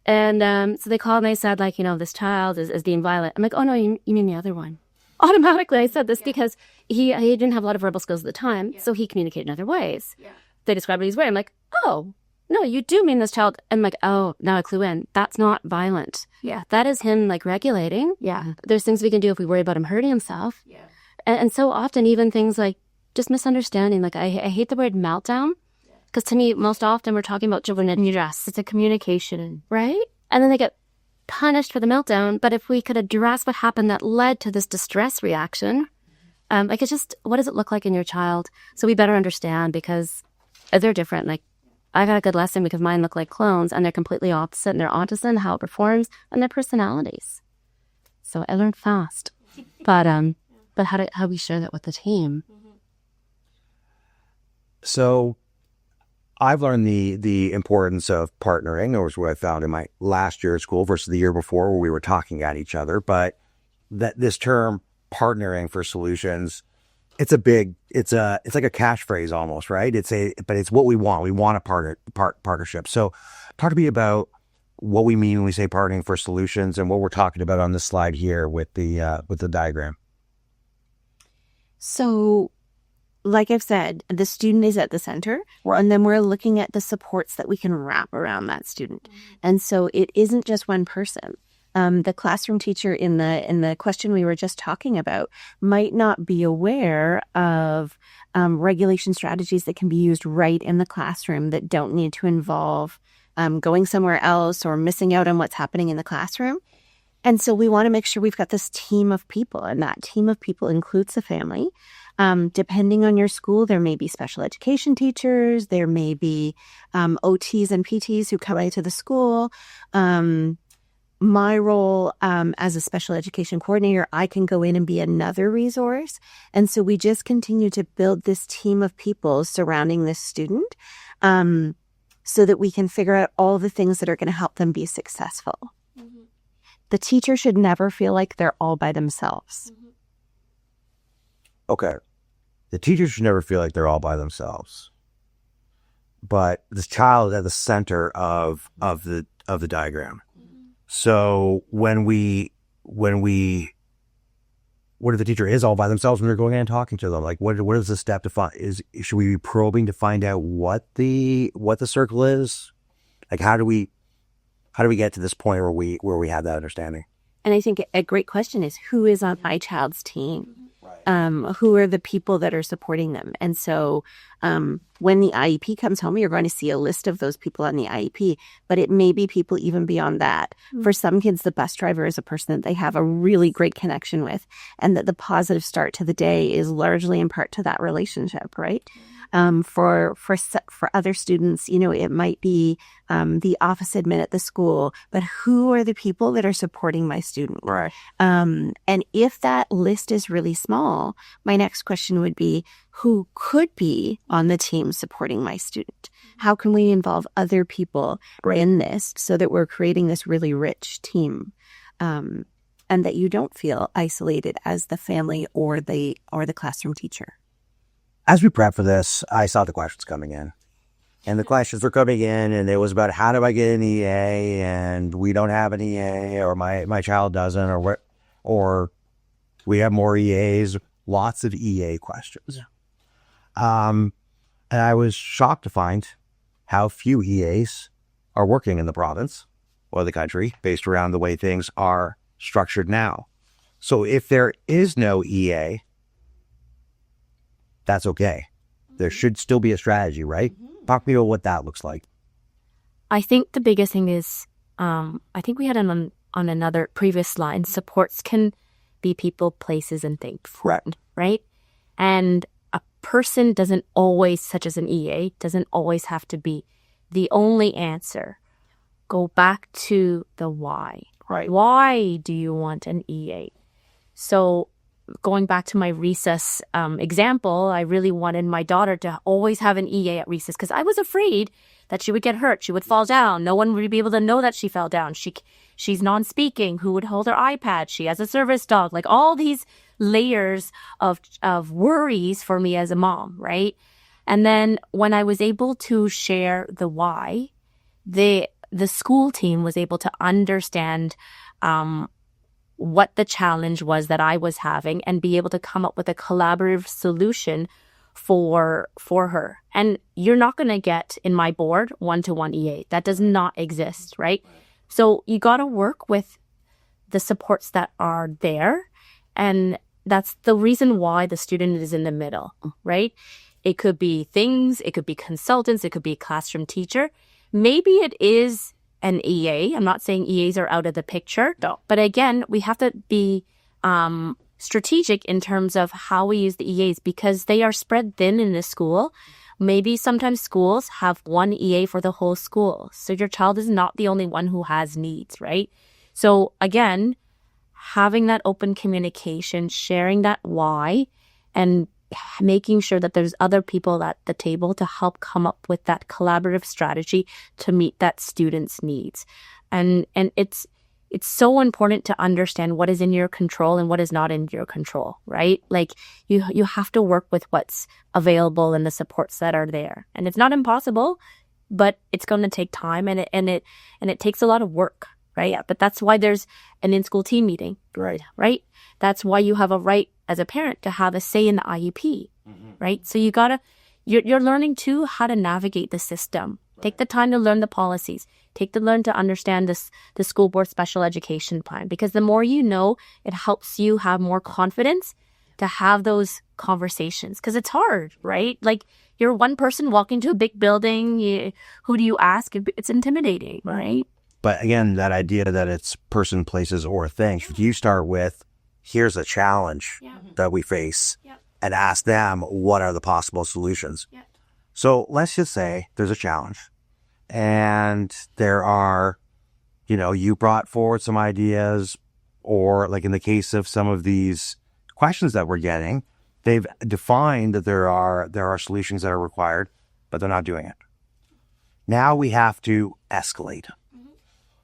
And so they called and they said, like, this child is being violent. I'm like, oh no, you mean the other one. Automatically I said this because he didn't have a lot of verbal skills at the time, so he communicated in other ways. Yeah. They described what he's wearing. I'm like, oh, no, you do mean this child. I'm like, oh, now I clue in. That's not violent. Yeah. That is him, like, regulating. Yeah. There's things we can do if we worry about him hurting himself. Yeah. And so often even things like just misunderstanding. Like, I hate the word meltdown, because to me, most often we're talking about children in distress. It's a communication. Right? And then they get punished for the meltdown. But if we could address what happened that led to this distress reaction, like, it's just, what does it look like in your child? So we better understand, because they're different. Like, I got a good lesson because mine look like clones, and they're completely opposite in their autism, how it performs, and their personalities. So I learned fast. But how we share that with the team? So I've learned the importance of partnering, or was what I found in my last year at school versus the year before, where we were talking at each other. But that this term partnering for solutions, it's like a catchphrase almost, right? But it's what we want. We want a partnership. So talk to me about what we mean when we say partnering for solutions, and what we're talking about on this slide here with the diagram. So like I've said, the student is at the center, Right. and then we're looking at the supports that we can wrap around that student. And so it isn't just one person. The classroom teacher in the question we were just talking about might not be aware of regulation strategies that can be used right in the classroom that don't need to involve going somewhere else or missing out on what's happening in the classroom. And so we want to make sure we've got this team of people, and that team of people includes the family. Depending on your school, there may be special education teachers, there may be OTs and PTs who come into the school. My role as a special education coordinator, I can go in and be another resource. And so we just continue to build this team of people surrounding this student so that we can figure out all the things that are going to help them be successful. Mm-hmm. The teacher should never feel like they're all by themselves. Mm-hmm. Okay. The teacher should never feel like they're all by themselves. But the child is at the center of the diagram. So when the teacher is all by themselves when they're going in and talking to them, like what is the step to find? Should we be probing to find out what the circle is? Like how do we get to this point where we have that understanding? And I think a great question is, who is on my child's team? Right. Who are the people that are supporting them? And so when the IEP comes home, you're going to see a list of those people on the IEP, but it may be people even beyond that. Mm-hmm. For some kids, the bus driver is a person that they have a really great connection with, and that the positive start to the day is largely in part to that relationship, right? For other students, it might be the office admin at the school, but who are the people that are supporting my student? Right. And if that list is really small, my next question would be, who could be on the team supporting my student? How can we involve other people in this so that we're creating this really rich team, and that you don't feel isolated as the family or the classroom teacher? As we prep for this, I saw the questions coming in. And the questions were coming in, and it was about how do I get an EA, and we don't have an EA, or my child doesn't, or we have more EAs, lots of EA questions. Yeah. And I was shocked to find how few EAs are working in the province or the country based around the way things are structured now. So if there is no EA, that's okay. There should still be a strategy, right? Talk to me about what that looks like. I think the biggest thing is, I think we had on another previous line, supports can be people, places, and things. Correct. Right? And a person doesn't always, such as an EA, doesn't always have to be the only answer. Go back to the why. Right. Why do you want an EA? So going back to my recess example, I really wanted my daughter to always have an EA at recess because I was afraid that she would get hurt. She would fall down. No one would be able to know that she fell down. She's non-speaking. Who would hold her iPad? She has a service dog. Like all these layers of worries for me as a mom, right? And then when I was able to share the why, the school team was able to understand what the challenge was that I was having and be able to come up with a collaborative solution for her. And you're not going to get in my board one-to-one EA. That does not exist, right? So you got to work with the supports that are there. And that's the reason why the student is in the middle, right? It could be things, it could be consultants, it could be a classroom teacher. Maybe it is an EA. I'm not saying EAs are out of the picture. No. But again, we have to be strategic in terms of how we use the EAs because they are spread thin in the school. Maybe sometimes schools have one EA for the whole school. So your child is not the only one who has needs, right? So again, having that open communication, sharing that why, and making sure that there's other people at the table to help come up with that collaborative strategy to meet that student's needs. And it's so important to understand what is in your control and what is not in your control, right? Like you have to work with what's available and the supports that are there. And it's not impossible, but it's going to take time and it takes a lot of work, right? Yeah, but that's why there's an in-school team meeting, right? That's why you have a right as a parent to have a say in the IEP. Mm-hmm. right? So you're learning too how to navigate the system. Take the time to learn the policies. Take the learn to understand the school board special education plan, because the more you know, it helps you have more confidence to have those conversations, because it's hard, right? Like, you're one person walking to a big building. Who do you ask? It's intimidating, right? But again, that idea that it's person, places, or things, if you start with, here's a challenge that we face, and ask them, what are the possible solutions? So let's just say there's a challenge, and there are, you brought forward some ideas, or like in the case of some of these questions that we're getting, they've defined that there are solutions that are required, but they're not doing it. Now we have to escalate.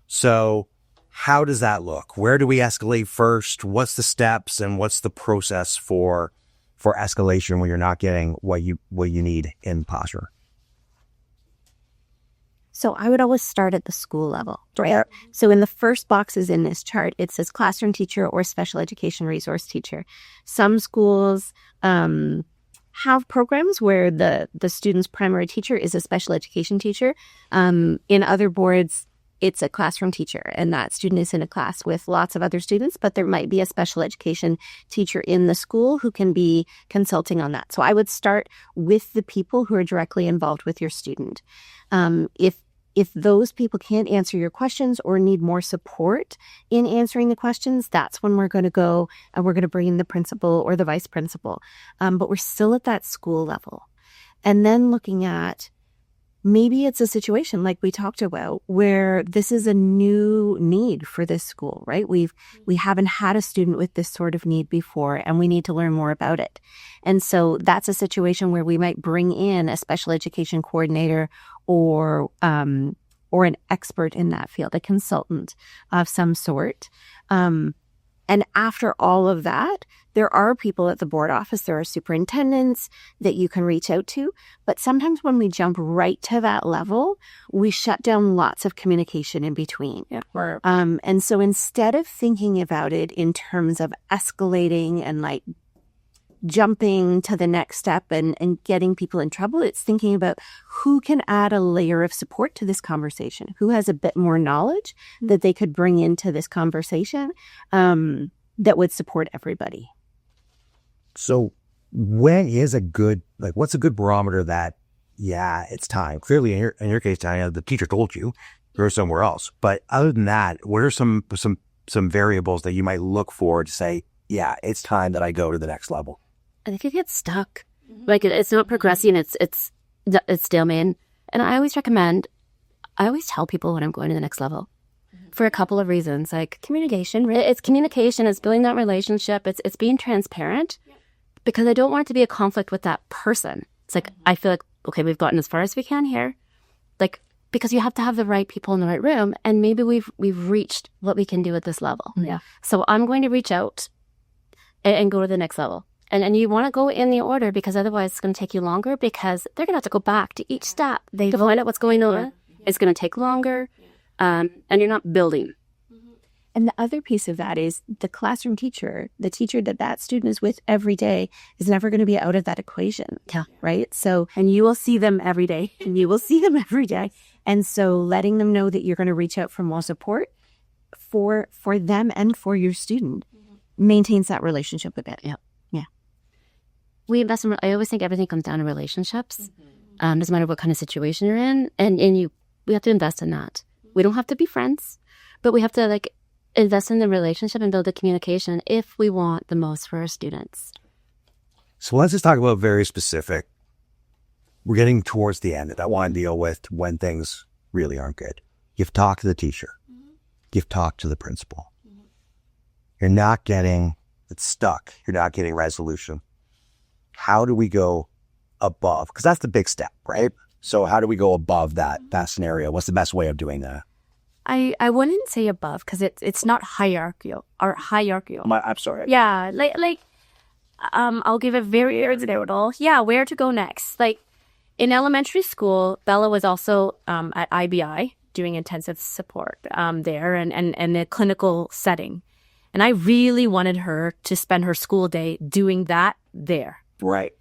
So how does that look? Where do we escalate first? What's the steps, and what's the process for escalation when you're not getting what you need in posture? So I would always start at the school level, right? So in the first boxes in this chart, it says classroom teacher or special education resource teacher. Some schools have programs where the student's primary teacher is a special education teacher. In other boards, it's a classroom teacher, and that student is in a class with lots of other students, but there might be a special education teacher in the school who can be consulting on that. So I would start with the people who are directly involved with your student. If those people can't answer your questions or need more support in answering the questions, that's when we're going to go and we're going to bring in the principal or the vice principal. But we're still at that school level. And then looking at, maybe it's a situation like we talked about where this is a new need for this school, right? We haven't had a student with this sort of need before, and we need to learn more about it. And so that's a situation where we might bring in a special education coordinator or an expert in that field, a consultant of some sort. And after all of that, there are people at the board office, there are superintendents that you can reach out to. But sometimes when we jump right to that level, we shut down lots of communication in between. And so instead of thinking about it in terms of escalating and like jumping to the next step and getting people in trouble, it's thinking about who can add a layer of support to this conversation, who has a bit more knowledge that they could bring into this conversation that would support everybody. So when is what's a good barometer that, it's time? Clearly in your case, Tanya, the teacher told you you're somewhere else. But other than that, what are some variables that you might look for to say, it's time that I go to the next level? I think it gets stuck. Like, it's not progressing. It's stalemate. And I always tell people when I'm going to the next level for a couple of reasons, like communication. It's communication. It's building that relationship. It's being transparent, because I don't want it to be a conflict with that person. It's like, I feel like, okay, we've gotten as far as we can here. Like, because you have to have the right people in the right room, and maybe we've reached what we can do at this level. So I'm going to reach out and go to the next level. And you want to go in the order, because otherwise it's going to take you longer, because they're going to have to go back to each step to find out what's going on. It's going to take longer, and you're not building. And the other piece of that is the classroom teacher, the teacher that student is with every day, is never going to be out of that equation. Right? So, And you will see them every day. And so letting them know that you're going to reach out for more support for them and for your student maintains that relationship a bit. We invest in, I always think everything comes down to relationships. Doesn't matter what kind of situation you're in. And we have to invest in that. We don't have to be friends, but we have to invest in the relationship and build the communication if we want the most for our students. So let's just talk about very specific. We're getting towards the end, and I want to deal with when things really aren't good. You've talked to the teacher. You've talked to the principal. You're not getting, it's stuck. You're not getting resolution. How do we go above? Because that's the big step, right? So how do we go above that scenario? What's the best way of doing that? I wouldn't say above, because it's not hierarchical. I'm sorry. Yeah, I'll give a very example. Where to go next? Like, in elementary school, Bella was also at IBI doing intensive support there and the clinical setting. And I really wanted her to spend her school day doing that there. Right.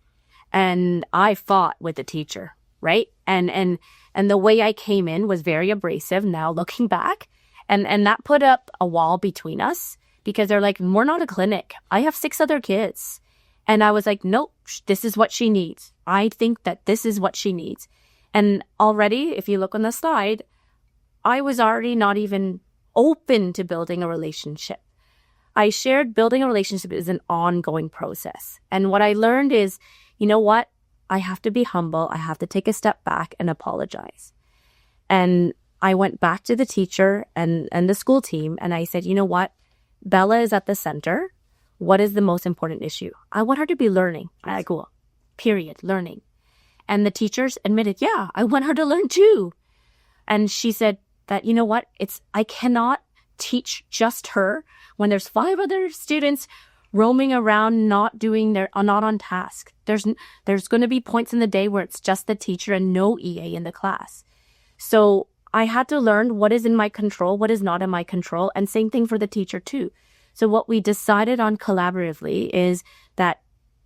and I fought with the teacher, right? And the way I came in was very abrasive now looking back. And that put up a wall between us because they're like, we're not a clinic. I have 6 other kids. And I was like, nope, this is what she needs. I think that this is what she needs. And already, if you look on the slide, I was already not even open to building a relationship. I shared building a relationship is an ongoing process. And what I learned is, you know what? I have to be humble. I have to take a step back and apologize. And I went back to the teacher and the school team and I said, you know what? Bella is at the center. What is the most important issue? I want her to be learning at school, period, learning. And the teachers admitted, yeah, I want her to learn too. And she said that, you know what? I cannot teach just her when there's 5 other students roaming around, not on task. There's going to be points in the day where it's just the teacher and no EA in the class. So I had to learn what is in my control, what is not in my control, and same thing for the teacher too. So what we decided on collaboratively is that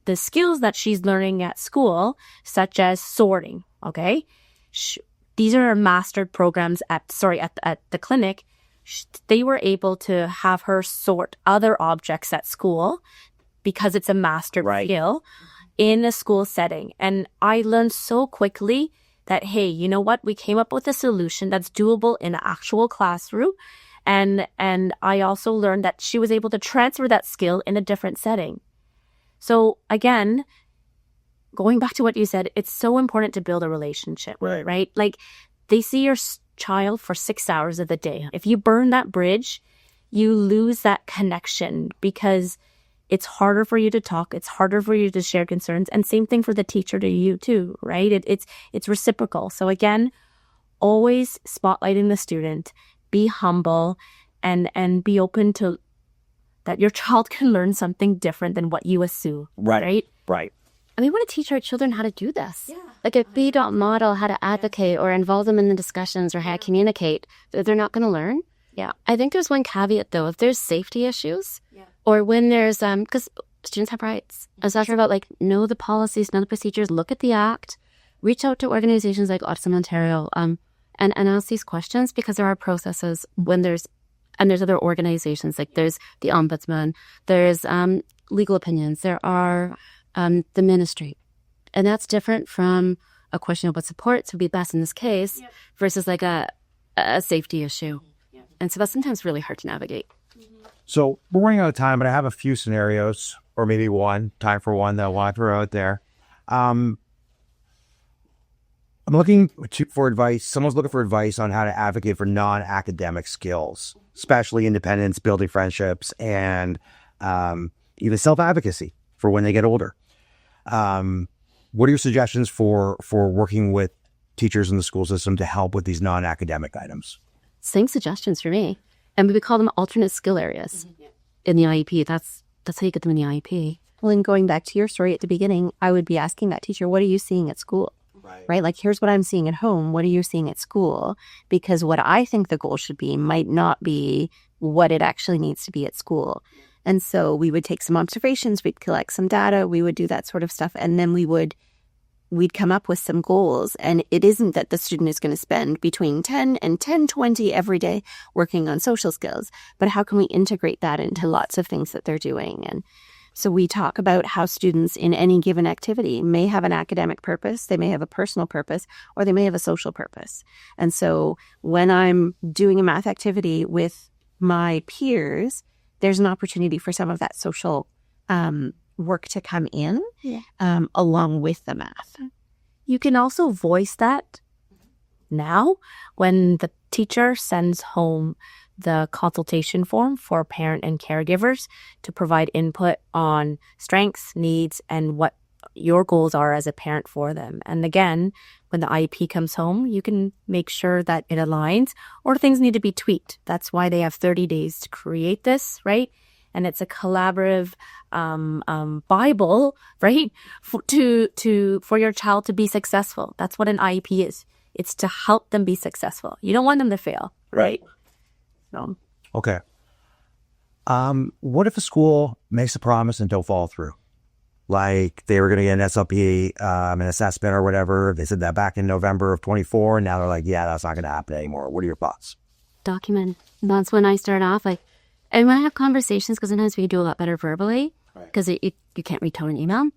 the skills that she's learning at school, such as sorting, okay? These are mastered programs at the clinic. They were able to have her sort other objects at school because it's a mastered skill in a school setting. And I learned so quickly that, hey, you know what? We came up with a solution that's doable in an actual classroom. And I also learned that she was able to transfer that skill in a different setting. So again, going back to what you said, it's so important to build a relationship, right? Like they see your child for 6 hours of the day. If you burn that bridge, you lose that connection because it's harder for you to talk. It's harder for you to share concerns. And same thing for the teacher to you too, right? It's reciprocal. So again, always spotlighting the student, be humble and be open to that your child can learn something different than what you assume. Right. And we want to teach our children how to do this. Yeah. Like if we don't model how to advocate or involve them in the discussions or how to communicate, they're not going to learn. Yeah. I think there's one caveat though. If there's safety issues or when there's, because students have rights. I was talking about like, know the policies, know the procedures, look at the act, reach out to organizations like Autism Ontario and ask these questions because there are processes when there's other organizations like there's the Ombudsman, there's legal opinions, there are the ministry. And that's different from a question of what supports would be best in this case versus like a safety issue. And so that's sometimes really hard to navigate. So we're running out of time, but I have a few scenarios, or maybe time for one that I want to throw out there. I'm looking for advice. Someone's looking for advice on how to advocate for non-academic skills, especially independence, building friendships, and even self-advocacy for when they get older. What are your suggestions for working with teachers in the school system to help with these non-academic items? Same suggestions for me. And we call them alternate skill areas in the IEP. That's how you get them in the IEP. Well, and going back to your story at the beginning, I would be asking that teacher, what are you seeing at school? Right? Like, here's what I'm seeing at home. What are you seeing at school? Because what I think the goal should be might not be what it actually needs to be at school. And so we would take some observations, we'd collect some data, we would do that sort of stuff. And then we'd come up with some goals. And it isn't that the student is going to spend between 10 and 10-20 every day working on social skills, but how can we integrate that into lots of things that they're doing? And so we talk about how students in any given activity may have an academic purpose, they may have a personal purpose, or they may have a social purpose. And so when I'm doing a math activity with my peers, there's an opportunity for some of that social work to come in along with the math. You can also voice that now when the teacher sends home the consultation form for parent and caregivers to provide input on strengths, needs, and what your goals are as a parent for them. And again, when the IEP comes home, you can make sure that it aligns or things need to be tweaked. That's why they have 30 days to create this, right? And it's a collaborative Bible, right? For your child to be successful. That's what an IEP is. It's to help them be successful. You don't want them to fail, right? So. Okay. What if a school makes a promise and don't follow through? like they were going to get an SLP, an assessment or whatever. They said that back in November of 24, and now they're like, yeah, that's not going to happen anymore. What are your thoughts? Document. That's when I start off. Like, and when I have conversations, because sometimes we do a lot better verbally, because you can't retone an email,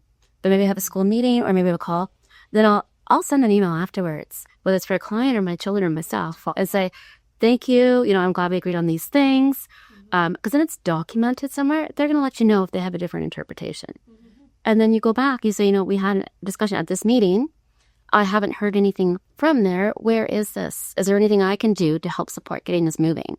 but maybe I have a school meeting or maybe I have a call, then I'll send an email afterwards, whether it's for a client or my children or myself, and say, thank you, I'm glad we agreed on these things. Because then it's documented somewhere. They're going to let you know if they have a different interpretation. And then you go back, you say, we had a discussion at this meeting. I haven't heard anything from there. Where is this? Is there anything I can do to help support getting this moving?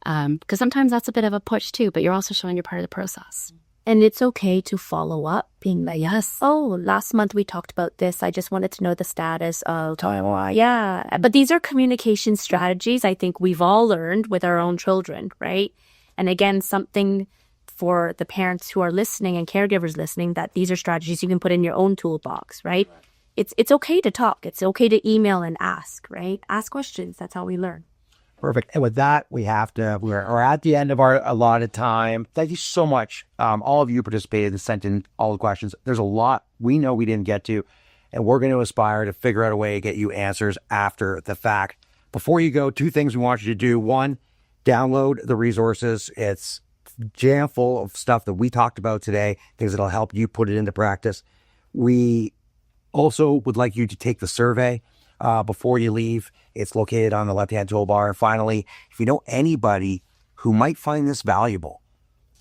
Because sometimes that's a bit of a push too, but you're also showing you're part of the process. And it's okay to follow up, being like, yes, last month we talked about this. I just wanted to know the status of timeline. Yeah. But these are communication strategies I think we've all learned with our own children, right? And again, something for the parents who are listening and caregivers listening, that these are strategies you can put in your own toolbox, right? It's okay to talk. It's okay to email and ask, right? Ask questions. That's how we learn. Perfect. And with that, we're at the end of our allotted time. Thank you so much. All of you participated and sent in all the questions. There's a lot we know we didn't get to, and we're going to aspire to figure out a way to get you answers after the fact. Before you go, 2 things we want you to do. 1, download the resources. It's jam full of stuff that we talked about today, things that'll help you put it into practice. We also would like you to take the survey before you leave. It's located on the left-hand toolbar. And finally, if you know anybody who might find this valuable,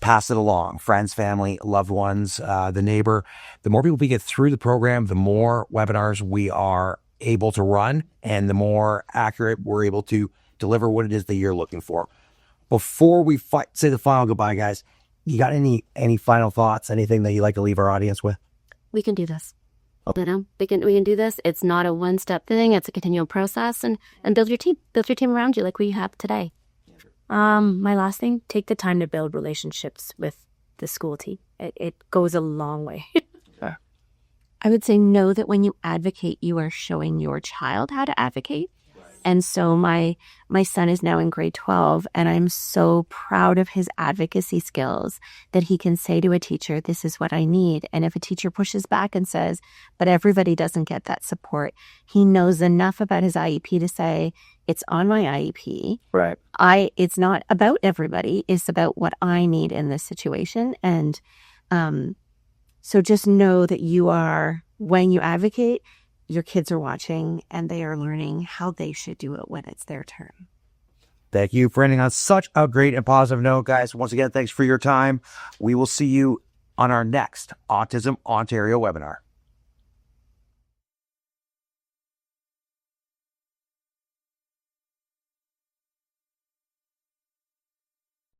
pass it along. Friends, family, loved ones, the neighbor. The more people we get through the program, the more webinars we are able to run and the more accurate we're able to deliver what it is that you're looking for. Before we say the final goodbye, guys, you got any final thoughts? Anything that you'd like to leave our audience with? We can do this. We can do this. It's not a one-step thing. It's a continual process, and build your team. Build your team around you like we have today. My last thing, take the time to build relationships with the school team. It goes a long way. I would say know that when you advocate, you are showing your child how to advocate. And so my son is now in grade 12, and I'm so proud of his advocacy skills that he can say to a teacher, this is what I need. And if a teacher pushes back and says, but everybody doesn't get that support, he knows enough about his IEP to say, it's on my IEP. Right. It's not about everybody. It's about what I need in this situation. And so just know that when you advocate, your kids are watching and they are learning how they should do it when it's their turn. Thank you for ending on such a great and positive note, guys. Once again, thanks for your time. We will see you on our next Autism Ontario webinar.